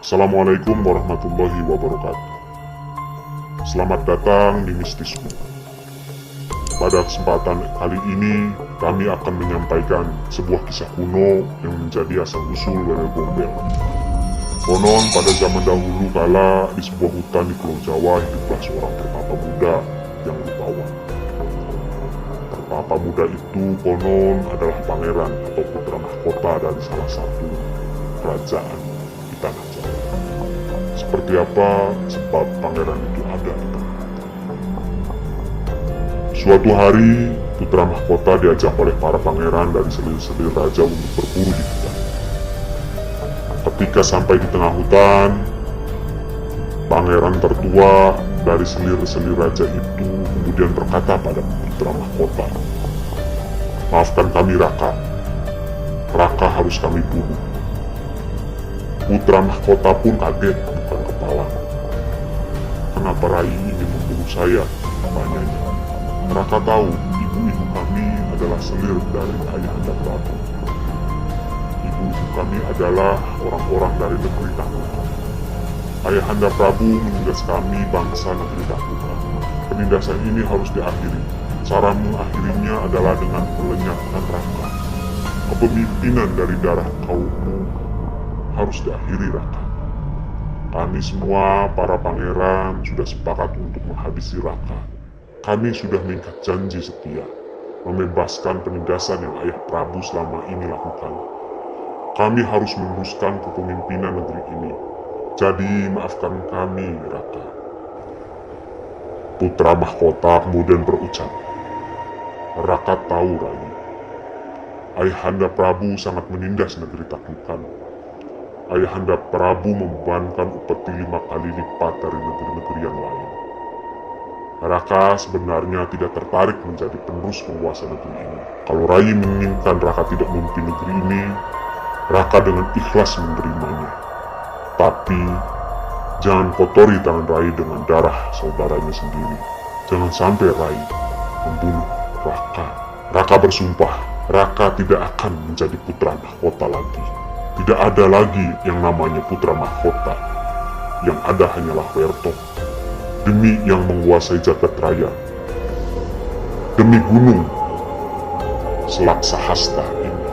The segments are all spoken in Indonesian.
Assalamualaikum warahmatullahi wabarakatuh. Selamat datang di Mistisku. Pada kesempatan kali ini, kami akan menyampaikan sebuah kisah kuno yang menjadi asal-usul dari Gombel. Konon pada zaman dahulu kala di sebuah hutan di Pulau Jawa hiduplah seorang pertapa muda yang rupawan. Pertapa muda itu konon adalah pangeran atau putra mahkota dari salah satu kerajaan di tanah Jawa. Seperti apa sebab pangeran itu ada di tanah. Suatu hari, putra mahkota diajak oleh para pangeran dari selir-selir raja untuk berburu di hutan. Ketika sampai di tengah hutan, pangeran tertua dari selir-selir raja itu kemudian berkata pada putra mahkota, "Maafkan kami Raka, Raka harus kami bunuh." Putra mahkota pun kaget bukan kepala. "Kenapa Rai ingin membunuh saya?" tanyanya. "Raka tahu ibu-ibu kami adalah selir dari Ayahanda Prabu. Ibu-ibu kami adalah orang-orang dari negeri Taklukan. Ayahanda Prabu menindas kami bangsa negeri Taklukan. Penindasan ini harus diakhiri. Cara mengakhirinya adalah dengan melenyapkan Raka. Kepemimpinan dari darah kaummu harus diakhiri Raka. Kami semua para pangeran sudah sepakat untuk menghabisi Raka. Kami sudah mengikat janji setia, membebaskan penindasan yang Ayah Prabu selama ini lakukan. Kami harus meneruskan kepemimpinan negeri ini. Jadi maafkan kami Raka." Putra mahkota kemudian berucap, "Raka tahu Rai, Ayahanda Prabu sangat menindas negeri Taklukan. Ayahanda Prabu membebankan upeti 5 kali lipat dari negeri-negeri yang lain. Raka sebenarnya tidak tertarik menjadi penerus penguasa negeri ini. Kalau Rai menginginkan Raka tidak memimpin negeri ini, Raka dengan ikhlas menerimanya. Tapi jangan kotori tangan Rai dengan darah saudaranya sendiri. Jangan sampai Rai membunuh Raka." Raka bersumpah, Raka tidak akan menjadi putra mahkota lagi. Tidak ada lagi yang namanya putra mahkota. Yang ada hanyalah Werto. Demi yang menguasai jagat raya. Demi gunung Selaksahasta ini,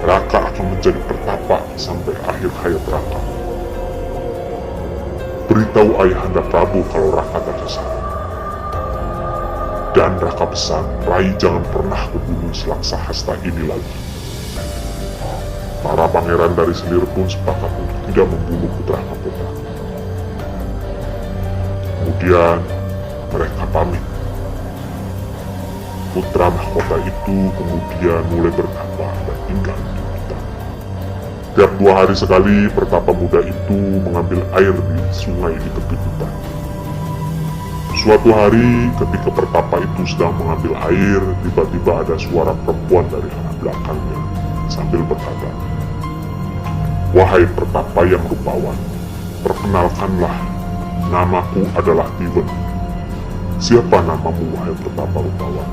Raka akan menjadi pertapa sampai akhir hayat Raka. Beritahu Ayahanda Prabu kalau Raka tersesat. Dan Raka pesan, Rai jangan pernah ke gunung Selaksahasta ini lagi. Para pangeran dari selir pun sepakat untuk tidak membunuh putra mahkota. Kemudian mereka pamit. Putra mahkota itu kemudian mulai bertapa dan tinggal di hutan. Tiap 2 hari sekali pertapa muda itu mengambil air di sungai di tepi hutan. Suatu hari ketika pertapa itu sedang mengambil air, tiba-tiba ada suara perempuan dari arah belakangnya sambil berkata, "Wahai pertapa yang rupawan, perkenalkanlah, namaku adalah Tiwen." "Siapa namamu wahai pertapa rupawan?"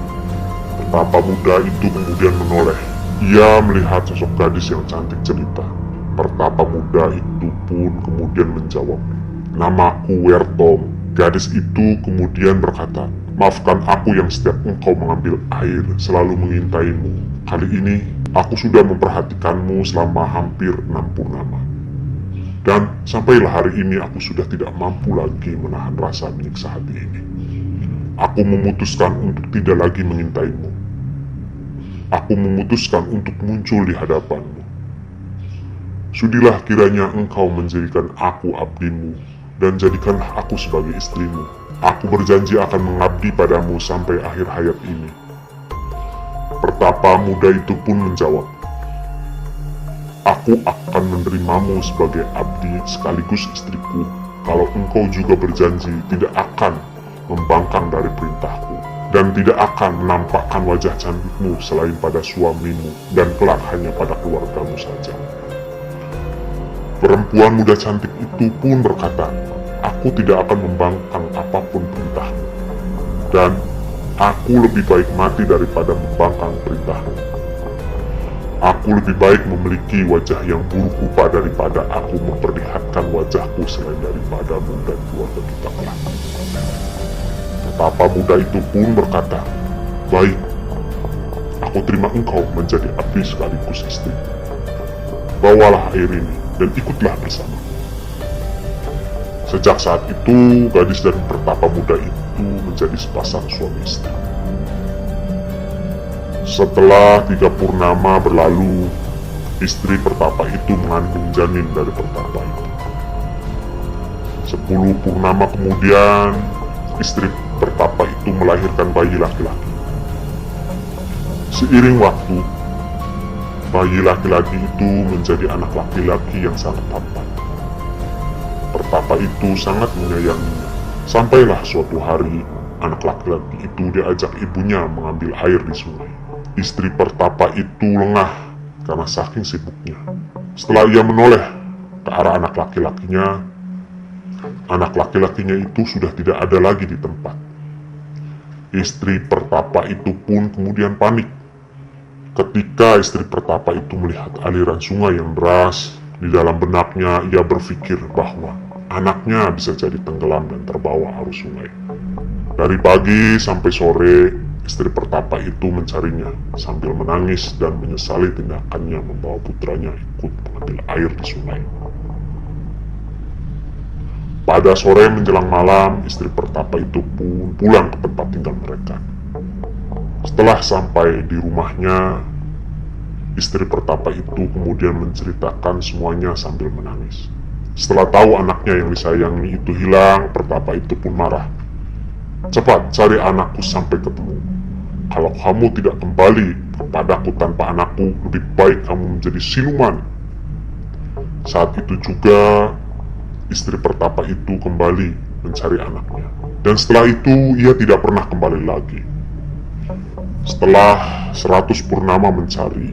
Pertapa muda itu kemudian menoleh. Ia melihat sosok gadis yang cantik jelita. Pertapa muda itu pun kemudian menjawab, "Namaku Wertom." Gadis itu kemudian berkata, "Maafkan aku yang setiap engkau mengambil air selalu mengintaimu. Kali ini aku sudah memperhatikanmu selama hampir 6 purnama. Dan sampailah hari ini aku sudah tidak mampu lagi menahan rasa menyiksa hati ini. Aku memutuskan untuk tidak lagi mengintaimu. Aku memutuskan untuk muncul di hadapanmu. Sudilah kiranya engkau menjadikan aku abdimu dan jadikanlah aku sebagai istrimu. Aku berjanji akan mengabdi padamu sampai akhir hayat ini." Pertapa muda itu pun menjawab, "Aku akan menerimamu sebagai abdi sekaligus istriku kalau engkau juga berjanji tidak akan membangkang dari perintahku dan tidak akan menampakkan wajah cantikmu selain pada suamimu dan kelak hanya pada keluargamu saja." Perempuan muda cantik itu pun berkata, "Aku tidak akan membangkang apapun perintahmu, dan aku lebih baik mati daripada membangkang perintahmu. Aku Aku lebih baik memiliki wajah yang buruk rupa daripada aku memperlihatkan wajahku selain daripadamu dan keluarga kita kelak. Petapa muda itu pun berkata, "Baik, aku terima engkau menjadi abdi sekaligus istri. Bawalah air ini dan ikutlah bersama." Sejak saat itu, gadis dan pertapa muda itu menjadi sepasang suami istri. Setelah 3 purnama berlalu, istri pertapa itu mengandung janin dari pertapa itu. 10 purnama kemudian, istri pertapa itu melahirkan bayi laki-laki. Seiring waktu, bayi laki-laki itu menjadi anak laki-laki yang sangat tampan. Pertapa itu sangat menyayanginya. Sampailah suatu hari, anak laki-laki itu diajak ibunya mengambil air di sungai. Istri pertapa itu lengah karena saking sibuknya. Setelah ia menoleh ke arah anak laki-lakinya itu sudah tidak ada lagi di tempat. Istri pertapa itu pun kemudian panik. Ketika istri pertapa itu melihat aliran sungai yang deras, di dalam benaknya ia berpikir bahwa anaknya bisa jadi tenggelam dan terbawa arus sungai. Dari pagi sampai sore, istri pertapa itu mencarinya sambil menangis dan menyesali tindakannya membawa putranya ikut mengambil air di sungai. Pada sore menjelang malam, istri pertapa itu pun pulang ke tempat tinggal mereka. Setelah sampai di rumahnya, istri pertapa itu kemudian menceritakan semuanya sambil menangis. Setelah tahu anaknya yang disayangi itu hilang, pertapa itu pun marah. "Cepat cari anakku sampai ketemu. Kalau kamu tidak kembali kepadaku tanpa anakku, lebih baik kamu menjadi siluman." Saat itu juga, istri pertapa itu kembali mencari anaknya. Dan setelah itu, ia tidak pernah kembali lagi. Setelah 100 purnama mencari,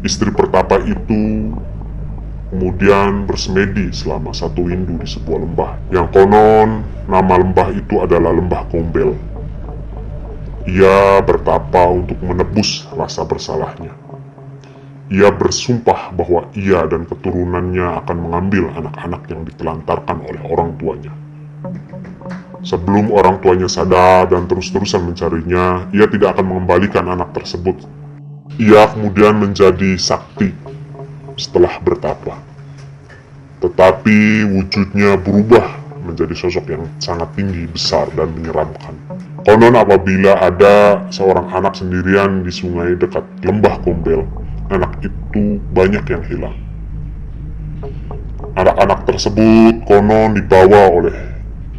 istri pertapa itu kemudian bersemedi selama 1 windu di sebuah lembah. Yang konon, nama lembah itu adalah Lembah Gombel. Ia bertapa untuk menebus rasa bersalahnya. Ia bersumpah bahwa ia dan keturunannya akan mengambil anak-anak yang ditelantarkan oleh orang tuanya. Sebelum orang tuanya sadar dan terus-terusan mencarinya, ia tidak akan mengembalikan anak tersebut. Ia kemudian menjadi sakti setelah bertapa. Tetapi wujudnya berubah menjadi sosok yang sangat tinggi, besar, dan menyeramkan. Konon apabila ada seorang anak sendirian di sungai dekat Lembah Gombel, anak itu banyak yang hilang. Anak-anak tersebut konon dibawa oleh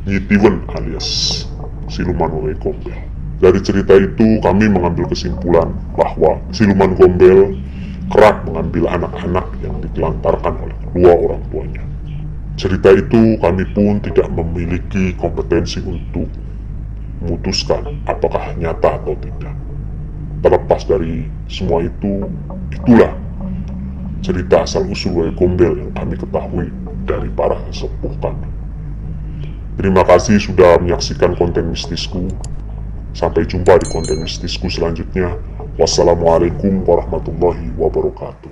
Nyi Tiwen alias Siluman Weweh Gombel. Dari cerita itu kami mengambil kesimpulan bahwa Siluman Gombel kerap mengambil anak-anak yang ditelantarkan oleh kedua orang tuanya. Cerita itu kami pun tidak memiliki kompetensi untuk memutuskan apakah nyata atau tidak. Terlepas dari semua itu, itulah cerita asal-usul Weweh Gombel yang kami ketahui dari para sepuh kami. Terima kasih sudah menyaksikan konten mistisku. Sampai jumpa di konten mistisku selanjutnya. Wassalamualaikum warahmatullahi wabarakatuh.